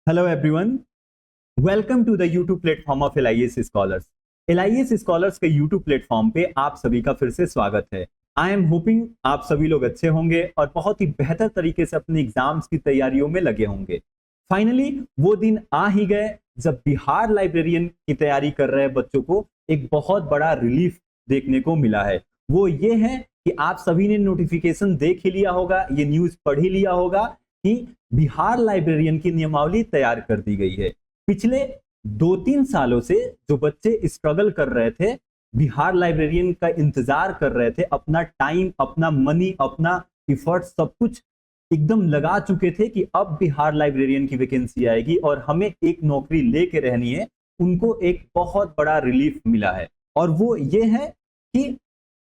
Hello everyone, welcome to the YouTube platform of LIS scholars. LIS scholars के YouTube platform पे आप सभी का फिर से स्वागत है। आई एम होपिंग आप सभी लोग अच्छे होंगे और बहुत ही बेहतर तरीके से अपने एग्जाम्स की तैयारियों में लगे होंगे। फाइनली वो दिन आ ही गए जब बिहार लाइब्रेरियन की तैयारी कर रहे बच्चों को एक बहुत बड़ा रिलीफ देखने को मिला है। वो ये है कि आप सभी ने नोटिफिकेशन देख ही लिया होगा, ये न्यूज पढ़ ही लिया होगा कि बिहार लाइब्रेरियन की नियमावली तैयार कर दी गई है। पिछले 2-3 सालों से जो बच्चे स्ट्रगल कर रहे थे, बिहार लाइब्रेरियन का इंतजार कर रहे थे, अपना टाइम, अपना मनी, अपना इफर्ट सब कुछ एकदम लगा चुके थे कि अब बिहार लाइब्रेरियन की वैकेंसी आएगी और हमें एक नौकरी लेके रहनी है, उनको एक बहुत बड़ा रिलीफ मिला है। और वो ये है कि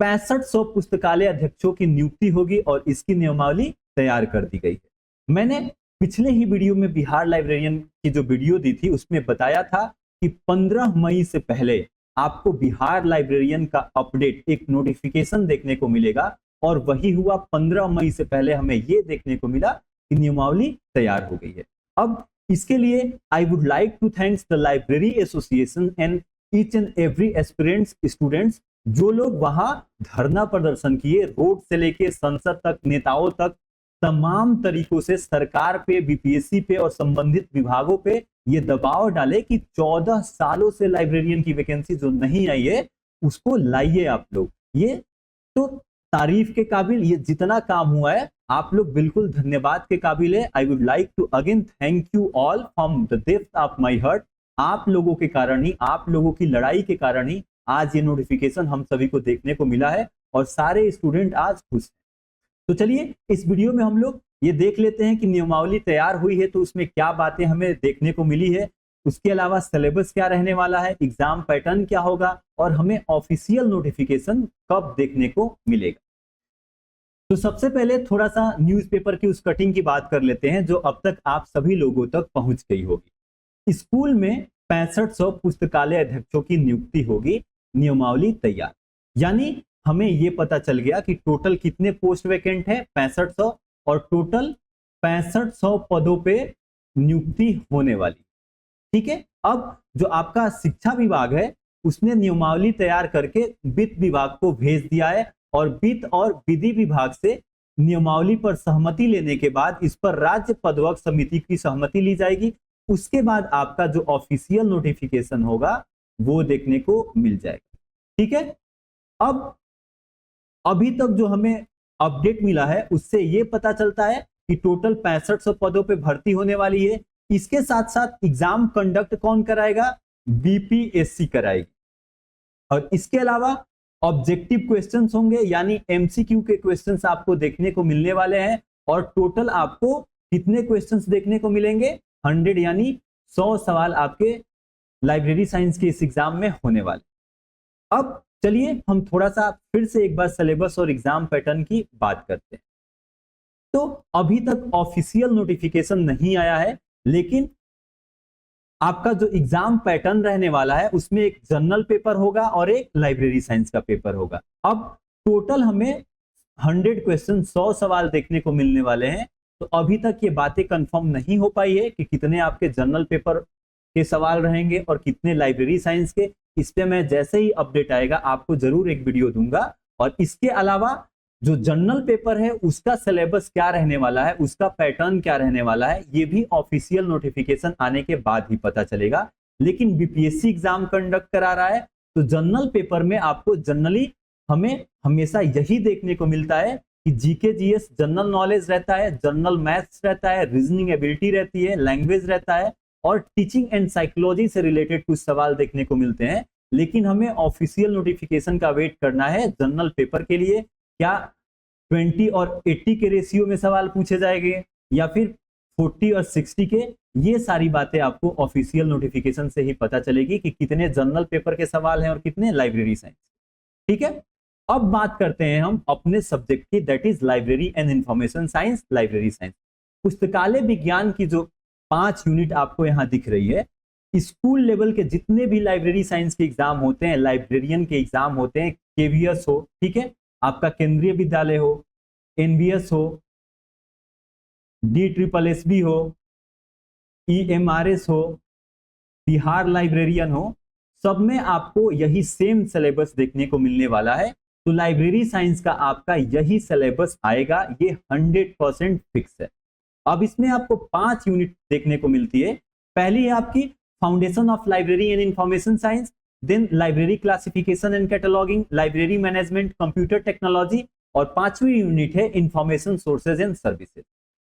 6500 पुस्तकालय अध्यक्षों की नियुक्ति होगी और इसकी नियमावली तैयार कर दी गई है। मैंने पिछले ही वीडियो में बिहार लाइब्रेरियन की जो वीडियो दी थी उसमें बताया था कि 15 मई से पहले आपको बिहार लाइब्रेरियन का अपडेट, एक नोटिफिकेशन देखने को मिलेगा। और वही हुआ, 15 मई से पहले हमें यह देखने को मिला कि नियमावली तैयार हो गई है। अब इसके लिए I would like to thanks the library association and each and every aspirants students, जो लोग वहां धरना प्रदर्शन किए, रोड से लेके संसद तक, नेताओं तक, तमाम तरीकों से सरकार पे, बीपीएससी पे और संबंधित विभागों पे ये दबाव डाले कि 14 सालों से लाइब्रेरियन की वैकेंसी जो नहीं आई है उसको लाइए आप लोग। ये तो तारीफ के काबिल, ये जितना काम हुआ है आप लोग बिल्कुल धन्यवाद के काबिल है। I would like to again thank you all from the depth of my heart. आप लोगों के कारण ही, आप लोगों की लड़ाई के कारण ही आज ये नोटिफिकेशन हम सभी को देखने को मिला है और सारे स्टूडेंट आज खुश हैं। तो चलिए इस वीडियो में हम लोग ये देख लेते हैं कि नियमावली तैयार हुई है तो उसमें क्या बातें हमें देखने को मिली है, उसके अलावा सिलेबस क्या रहने वाला है, एग्जाम पैटर्न क्या होगा और हमें ऑफिशियल नोटिफिकेशन कब देखने को मिलेगा। तो सबसे पहले थोड़ा सा न्यूज़पेपर की उस कटिंग की बात कर लेते हैं जो अब तक आप सभी लोगों तक पहुंच गई होगी। स्कूल में 6500 पुस्तकालय अध्यक्षों की नियुक्ति होगी, नियमावली तैयार। यानी हमें यह पता चल गया कि टोटल कितने पोस्ट वैकेंट है, 6500, और टोटल 6500 पदों पे नियुक्ति होने वाली। ठीक है, अब जो आपका शिक्षा विभाग है उसने नियमावली तैयार करके वित्त विभाग को भेज दिया है और वित्त और विधि विभाग से नियमावली पर सहमति लेने के बाद इस पर राज्य पदवक समिति की सहमति ली जाएगी। उसके बाद आपका जो ऑफिशियल नोटिफिकेशन होगा वो देखने को मिल जाएगा। ठीक है, अब अभी तक जो हमें अपडेट मिला है उससे यह पता चलता है कि टोटल 6500 पदों पे भर्ती होने वाली है। इसके साथ साथ एग्जाम कंडक्ट कौन कराएगा? बीपीएससी कराएगी। और इसके अलावा ऑब्जेक्टिव क्वेश्चंस होंगे, यानी एमसीक्यू के क्वेश्चंस आपको देखने को मिलने वाले हैं। और टोटल आपको कितने क्वेश्चंस देखने को मिलेंगे? 100, यानी 100 सवाल आपके लाइब्रेरी साइंस के इस एग्जाम में होने वाले। अब चलिए हम थोड़ा सा फिर से एक बार सिलेबस और एग्जाम पैटर्न की बात करते हैं। तो अभी तक ऑफिशियल नोटिफिकेशन नहीं आया है, लेकिन आपका जो एग्जाम पैटर्न रहने वाला है उसमें एक जनरल पेपर होगा और एक लाइब्रेरी साइंस का पेपर होगा। अब टोटल हमें 100 क्वेश्चन, 100 सवाल देखने को मिलने वाले हैं। तो अभी तक ये बातें कंफर्म नहीं हो पाई है कि कितने आपके जनरल पेपर के सवाल रहेंगे और कितने लाइब्रेरी साइंस के। इस पे मैं जैसे ही अपडेट आएगा आपको जरूर एक वीडियो दूंगा। और इसके अलावा जो जनरल पेपर है उसका सिलेबस क्या रहने वाला है, उसका पैटर्न क्या रहने वाला है, ये भी ऑफिशियल नोटिफिकेशन आने के बाद ही पता चलेगा। लेकिन बीपीएससी एग्जाम कंडक्ट करा रहा है तो जनरल पेपर में आपको जनरली हमें हमेशा यही देखने को मिलता है कि जीके जीएस जनरल नॉलेज रहता है, जनरल मैथ्स रहता है, रीजनिंग एबिलिटी रहती है, लैंग्वेज रहता है और टीचिंग एंड साइकोलॉजी से रिलेटेड कुछ सवाल देखने को मिलते हैं। लेकिन हमें ऑफिशियल नोटिफिकेशन का वेट करना है जनरल पेपर के लिए। क्या 20 और 80 के रेशियो में सवाल पूछे जाएंगे या फिर 40 और 60 के? ये सारी बातें आपको ऑफिशियल नोटिफिकेशन से ही पता चलेगी कि कितने जनरल पेपर के सवाल हैं और कितने लाइब्रेरी साइंस। ठीक है, अब बात करते हैं हम अपने सब्जेक्ट की, that is library and information science, library science. पुस्तकालय विज्ञान की जो 5 यूनिट आपको यहां दिख रही है, स्कूल लेवल के जितने भी लाइब्रेरी साइंस के एग्जाम होते हैं, लाइब्रेरियन के एग्जाम होते हैं, केवीएस हो, ठीक है, आपका केंद्रीय विद्यालय हो, एनवीएस हो, DSSS हो, EMRS हो, बिहार लाइब्रेरियन हो, सब में आपको यही सेम सिलेबस देखने को मिलने वाला है। तो लाइब्रेरी साइंस का आपका यही सिलेबस आएगा, ये 100% फिक्स है। अब इसमें आपको 5 यूनिट देखने को मिलती है। पहली है आपकी foundation of library and information science, then library classification and cataloguing, library management, computer technology, और 5वीं यूनिट है इंफॉर्मेशन सोर्सेज एंड सर्विसेज।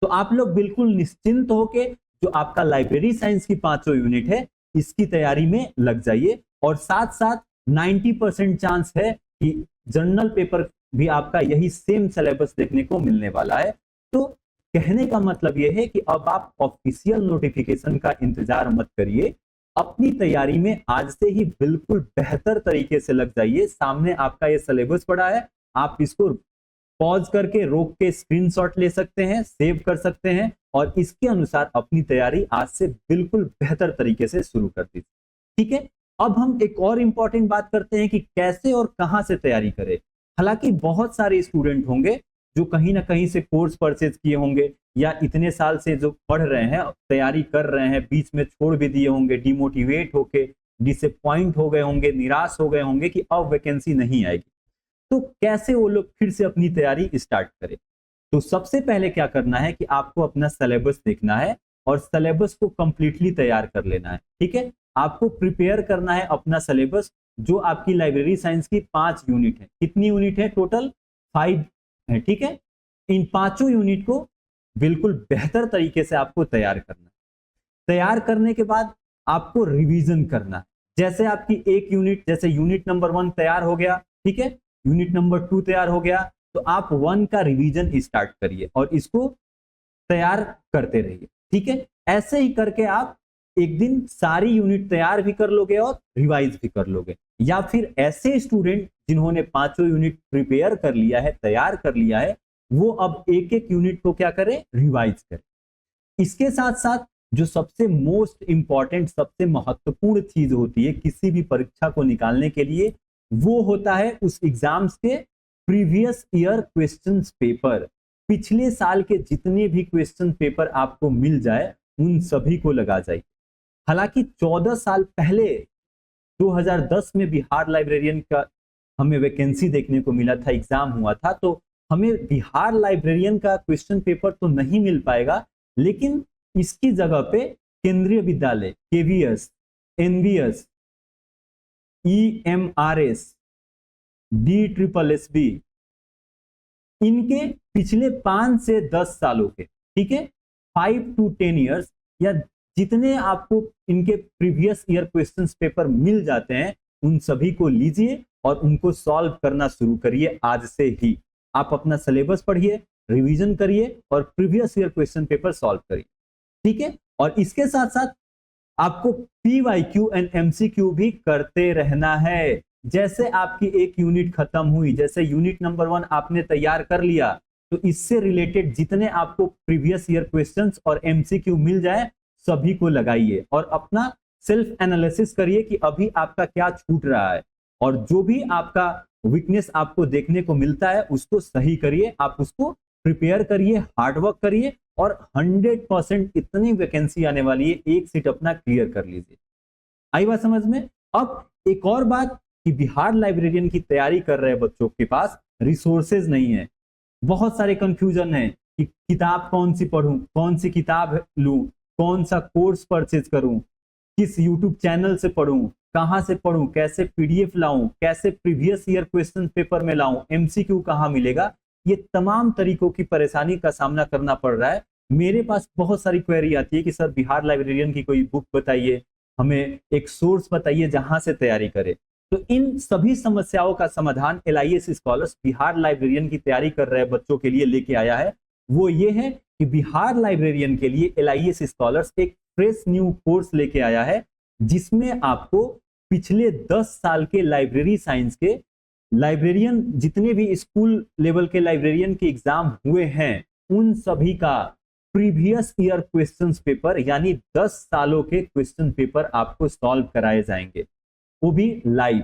तो आप लोग बिल्कुल निश्चिंत होके जो आपका लाइब्रेरी साइंस की 5 यूनिट है इसकी तैयारी में लग जाइए। और साथ साथ 90% चांस है कि जर्नल पेपर भी आपका यही सेम सिलेबस देखने को मिलने वाला है। तो कहने का मतलब यह है कि अब आप ऑफिशियल नोटिफिकेशन का इंतजार मत करिए, अपनी तैयारी में आज से ही बिल्कुल बेहतर तरीके से लग जाइए। सामने आपका ये सिलेबस पड़ा है, आप इसको पॉज करके रोक के स्क्रीनशॉट ले सकते हैं, सेव कर सकते हैं और इसके अनुसार अपनी तैयारी आज से बिल्कुल बेहतर तरीके से शुरू कर दीजिए। ठीक है, अब हम एक और इंपॉर्टेंट बात करते हैं कि कैसे और कहां से तैयारी करें। हालांकि बहुत सारे स्टूडेंट होंगे जो कहीं ना कहीं से कोर्स परचेज किए होंगे या इतने साल से जो पढ़ रहे हैं, तैयारी कर रहे हैं, बीच में छोड़ भी दिए होंगे, डिमोटिवेट होके डिसअपॉइंट हो गए होंगे, निराश हो गए होंगे कि अब वैकेंसी नहीं आएगी। तो कैसे वो लोग फिर से अपनी तैयारी स्टार्ट करें? तो सबसे पहले क्या करना है कि आपको अपना सिलेबस देखना है और सिलेबस को कंप्लीटली तैयार कर लेना है। ठीक है, आपको प्रिपेयर करना है अपना सिलेबस जो आपकी लाइब्रेरी साइंस की 5 यूनिट है। कितनी यूनिट है? टोटल 5 है। ठीक है, इन 5 यूनिट को बिल्कुल बेहतर तरीके से आपको तैयार करना है। तैयार करने के बाद आपको रिवीजन करना है। जैसे आपकी एक यूनिट, जैसे यूनिट नंबर 1 तैयार हो गया, ठीक है, यूनिट नंबर 2 तैयार हो गया, तो आप 1 का रिवीजन स्टार्ट करिए और इसको तैयार करते रहिए। ठीक है, ऐसे ही करके आप एक दिन सारी यूनिट तैयार भी कर लोगे और रिवाइज भी कर लोगे। या फिर ऐसे स्टूडेंट जिन्होंने 5 यूनिट प्रिपेयर कर लिया है, तैयार कर लिया है, वो अब एक एक यूनिट को क्या करें? रिवाइज करें। इसके साथ साथ जो सबसे मोस्ट इंपॉर्टेंट, सबसे महत्वपूर्ण चीज होती है किसी भी परीक्षा को निकालने के लिए, वो होता है उस एग्जाम्स के प्रीवियस ईयर क्वेश्चन पेपर। पिछले साल के जितने भी क्वेश्चन पेपर आपको मिल जाए उन सभी को लगा जाइए। हालांकि 14 साल पहले 2010 में बिहार लाइब्रेरियन का हमें वैकेंसी देखने को मिला था, एग्जाम हुआ था, तो हमें बिहार लाइब्रेरियन का क्वेश्चन पेपर तो नहीं मिल पाएगा, लेकिन इसकी जगह पे केंद्रीय विद्यालय, केवीएस, एनवीएस, EMRS, DSSB, इनके पिछले 5 से 10 सालों के, ठीक है, 5 to 10 ईयर्स, या जितने आपको इनके प्रीवियस ईयर क्वेश्चंस पेपर मिल जाते हैं उन सभी को लीजिए और उनको सॉल्व करना शुरू करिए आज से ही। आप अपना सिलेबस पढ़िए, रिवीजन करिए और previous year question paper solve करिए। ठीक है, और इसके साथ साथ आपको PYQ एंड MCQ भी करते रहना है। जैसे आपकी एक यूनिट खत्म हुई, जैसे यूनिट नंबर 1 आपने तैयार कर लिया, तो इससे रिलेटेड जितने आपको प्रीवियस ईयर क्वेश्चंस और MCQ मिल जाए सभी को लगाइए और अपना सेल्फ एनालिसिस करिए कि अभी आपका क्या छूट रहा है, और जो भी आपका वीकनेस आपको देखने को मिलता है उसको सही करिए। आप उसको प्रिपेयर करिए, हार्डवर्क करिए और 100% इतनी वैकेंसी आने वाली है, एक सीट अपना क्लियर कर लीजिए। आई बात समझ में? अब एक और बात कि बिहार लाइब्रेरियन की तैयारी कर रहे बच्चों के पास रिसोर्सेज नहीं है। बहुत सारे कंफ्यूजन है कि किताब कौन सी पढ़ूं, कौन सी किताब लूं, कौन सा कोर्स परचेज करूं, किस यूट्यूब चैनल से पढ़ूं, कहां से पढ़ूं, कैसे PDF लाऊं, कैसे प्रीवियस ईयर क्वेश्चन पेपर में लाऊं, MCQ कहां मिलेगा, ये तमाम तरीकों की परेशानी का सामना करना पड़ रहा है। मेरे पास बहुत सारी क्वेरी आती है कि सर बिहार लाइब्रेरियन की कोई बुक बताइए, हमें एक सोर्स बताइए जहां से तैयारी करें। तो इन सभी समस्याओं का समाधान LIS स्कॉलर्स बिहार लाइब्रेरियन की तैयारी कर रहे बच्चों के लिए लेके आया है। वो ये है कि बिहार लाइब्रेरियन के लिए LIS स्कॉलर्स एक फ्रेश न्यू कोर्स लेके आया है, जिसमें आपको पिछले 10 साल के लाइब्रेरी साइंस के लाइब्रेरियन, जितने भी स्कूल लेवल के लाइब्रेरियन के एग्जाम हुए हैं, उन सभी का प्रीवियस ईयर क्वेश्चंस पेपर यानी 10 सालों के क्वेश्चन पेपर आपको सॉल्व कराए जाएंगे, वो भी live,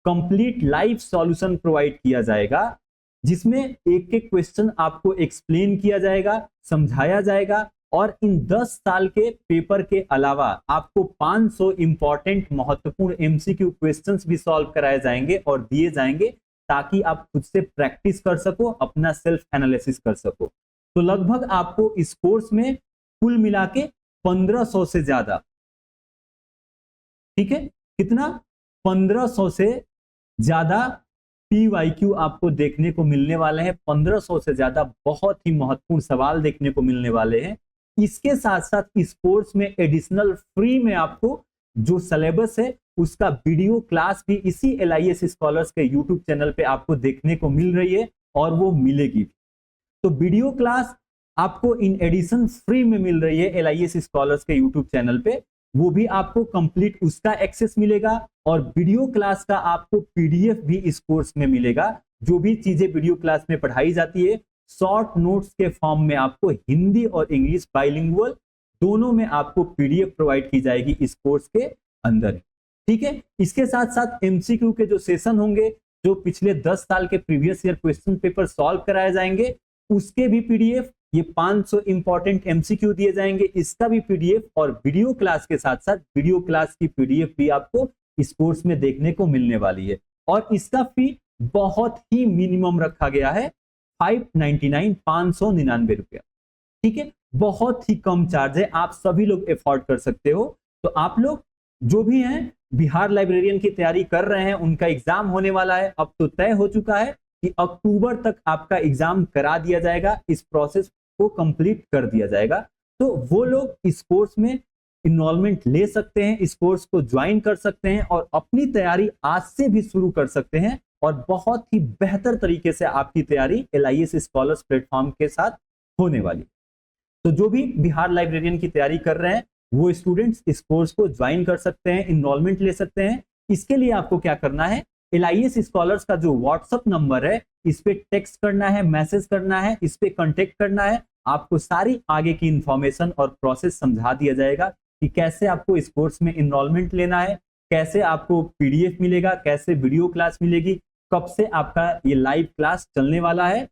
complete live solution provide किया जाएगा, जिसमें एक एक क्वेश्चन आपको एक्सप्लेन किया जाएगा, समझाया जाएगा और इन 10 साल के पेपर के अलावा आपको 500 इंपॉर्टेंट महत्वपूर्ण एमसीक्यू क्वेश्चंस भी सॉल्व कराए जाएंगे और दिए जाएंगे, ताकि आप खुद से प्रैक्टिस कर सको, अपना सेल्फ एनालिसिस कर सको। तो लगभग आपको इस कोर्स में कुल मिला के 1500 से ज्यादा, ठीक है, कितना, 1500 से ज्यादा PYQ आपको देखने को मिलने वाले हैं। 1500 से ज्यादा बहुत ही महत्वपूर्ण सवाल देखने को मिलने वाले हैं। इसके साथ साथ इस कोर्स में एडिशनल फ्री में आपको जो सिलेबस है उसका वीडियो क्लास भी इसी LIS स्कॉलर्स के यूट्यूब चैनल पे आपको देखने को मिल रही है और वो मिलेगी। तो वीडियो क्लास आपको इन एडिशन फ्री में मिल रही है LIS स्कॉलर्स के यूट्यूब चैनल पे, वो भी आपको कंप्लीट उसका एक्सेस मिलेगा और वीडियो क्लास का आपको PDF भी इस कोर्स में मिलेगा। जो भी चीजें वीडियो क्लास में पढ़ाई जाती है शॉर्ट नोट्स के फॉर्म में आपको हिंदी और इंग्लिश बाइलिंगुअल दोनों में आपको PDF प्रोवाइड की जाएगी इस कोर्स के अंदर, ठीक है। इसके साथ साथ MCQ के जो सेशन होंगे, जो पिछले 10 साल के previous year question paper solve कराए जाएंगे, उसके भी PDF, ये 500 इंपॉर्टेंट MCQ दिए जाएंगे, इसका भी PDF और वीडियो क्लास के साथ साथ वीडियो क्लास की PDF भी आपको इस कोर्स में देखने को मिलने वाली है। और इसका फी बहुत ही मिनिमम रखा गया है, 599 रुपया, ठीक है, बहुत ही कम चार्ज है, आप सभी लोग अफोर्ड कर सकते हो। तो आप लोग जो भी हैं बिहार लाइब्रेरियन की तैयारी कर रहे हैं, उनका एग्जाम होने वाला है, अब तो तय हो चुका है कि अक्टूबर तक आपका एग्जाम करा दिया जाएगा, इस प्रोसेस को कंप्लीट कर दिया जाएगा। तो वो लोग इस कोर्स में इनरोलमेंट ले सकते हैं, इस कोर्स को ज्वाइन कर सकते हैं और अपनी तैयारी आज से भी शुरू कर सकते हैं और बहुत ही बेहतर तरीके से आपकी तैयारी LIS स्कॉलर्स प्लेटफॉर्म के साथ होने वाली। तो जो भी बिहार लाइब्रेरियन की तैयारी कर रहे हैं वो स्टूडेंट्स इस कोर्स को ज्वाइन कर सकते हैं, इनरोलमेंट ले सकते हैं। इसके लिए आपको क्या करना है, LIS स्कॉलर्स का जो व्हाट्सएप नंबर है इस पे टेक्स्ट करना है, मैसेज करना है, इस पे कांटेक्ट करना है। आपको सारी आगे की इंफॉर्मेशन और प्रोसेस समझा दिया जाएगा कि कैसे आपको इस कोर्स में इनरोलमेंट लेना है, कैसे आपको PDF मिलेगा, कैसे वीडियो क्लास मिलेगी, कब से आपका ये लाइव क्लास चलने वाला है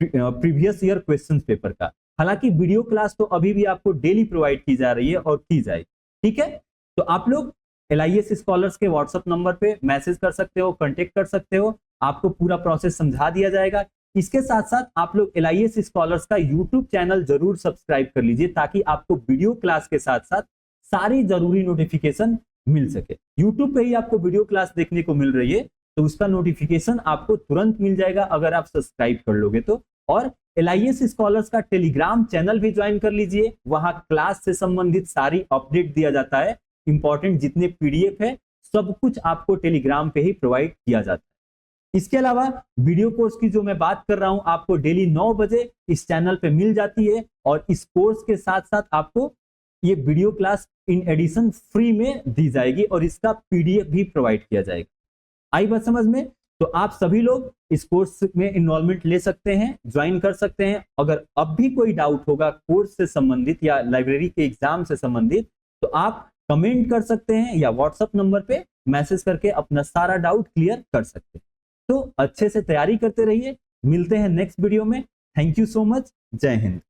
प्रीवियस ईयर क्वेश्चन पेपर का। हालांकि वीडियो क्लास तो अभी भी आपको डेली प्रोवाइड की जा रही है और की जाएगी, ठीक है। तो आप लोग LIS स्कॉलर्स के व्हाट्सएप नंबर पे मैसेज कर सकते हो, कांटेक्ट कर सकते हो, आपको पूरा प्रोसेस समझा दिया जाएगा। इसके साथ साथ आप लोग LIS स्कॉलर्स का यूट्यूब चैनल जरूर सब्सक्राइब कर लीजिए, ताकि आपको वीडियो क्लास के साथ साथ सारी जरूरी नोटिफिकेशन मिल सके। यूट्यूब पे ही आपको वीडियो क्लास देखने को मिल रही है, तो उसका नोटिफिकेशन आपको तुरंत मिल जाएगा अगर आप सब्सक्राइब कर लोगे तो। और LIS स्कॉलर्स का टेलीग्राम चैनल भी ज्वाइन कर लीजिए, वहां क्लास से संबंधित सारी अपडेट दिया जाता है, इंपॉर्टेंट जितने PDF है सब कुछ आपको टेलीग्राम पे ही प्रोवाइड किया जाता है। इसके अलावा वीडियो कोर्स की जो मैं बात कर रहा हूं आपको डेली 9 बजे इस चैनल पे मिल जाती है और इस कोर्स के साथ साथ आपको ये video class in addition free में दी जाएगी और इसका PDF भी प्रोवाइड किया जाएगा। आई बात समझ में? तो आप सभी लोग इस कोर्स में इनरोलमेंट ले सकते हैं, ज्वाइन कर सकते हैं। अगर अब भी कोई डाउट होगा कोर्स से संबंधित या लाइब्रेरी के एग्जाम से संबंधित, तो आप कमेंट कर सकते हैं या व्हाट्सएप नंबर पे मैसेज करके अपना सारा डाउट क्लियर कर सकते हैं। तो अच्छे से तैयारी करते रहिए, मिलते हैं नेक्स्ट वीडियो में। थैंक यू सो मच, जय हिंद।